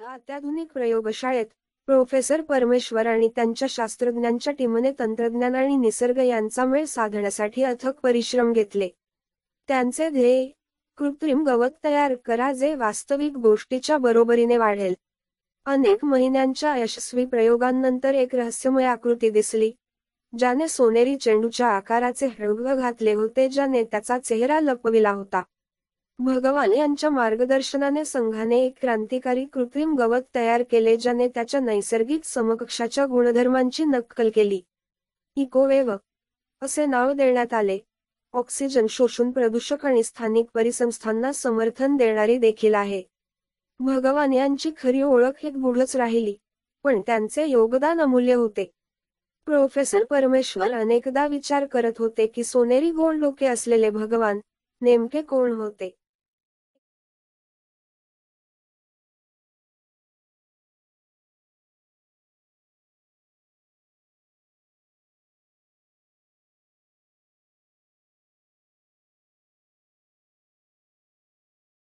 एका अत्याधुनिक प्रयोगशाळेत प्रोफेसर परमेश्वर आणि त्यांच्या शास्त्रज्ञांच्या टीमने तंत्रज्ञान आणि निसर्ग यांचा मेळ साधण्यासाठी अथक परिश्रम घेतले. त्यांचे ध्येय, कृत्रिम गवत तयार करा जे वास्तविक गोष्टीच्या बरोबरीने वाढेल. अनेक महिन्यांच्या यशस्वी प्रयोगांनंतर एक रहस्यमय आकृती दिसली, ज्याने सोनेरी चेंडूच्या आकाराचे हळद घातले होते, ज्याने त्याचा चेहरा लपविला होता. भगवान यांच्या मार्गदर्शनाने संघाने एक क्रांतिकारी कृत्रिम गवत तयार केले, ज्याने त्याच्या नैसर्गिक समकक्षाच्या गुणधर्मांची नक्कल केली. इकोवेव्ह असे नाव देण्यात आले. ऑक्सिजन शोषून प्रदूषक आणि स्थानिक परिसंस्थांना समर्थन देणारी देखील आहे. भगवान यांची खरी ओळख एक गूढच राहिली, पण त्यांचे योगदान अमूल्य होते. प्रोफेसर परमेश्वर अनेकदा विचार करत होते की सोनेरी गोंड डोके असलेले भगवान नेमके कोण होते.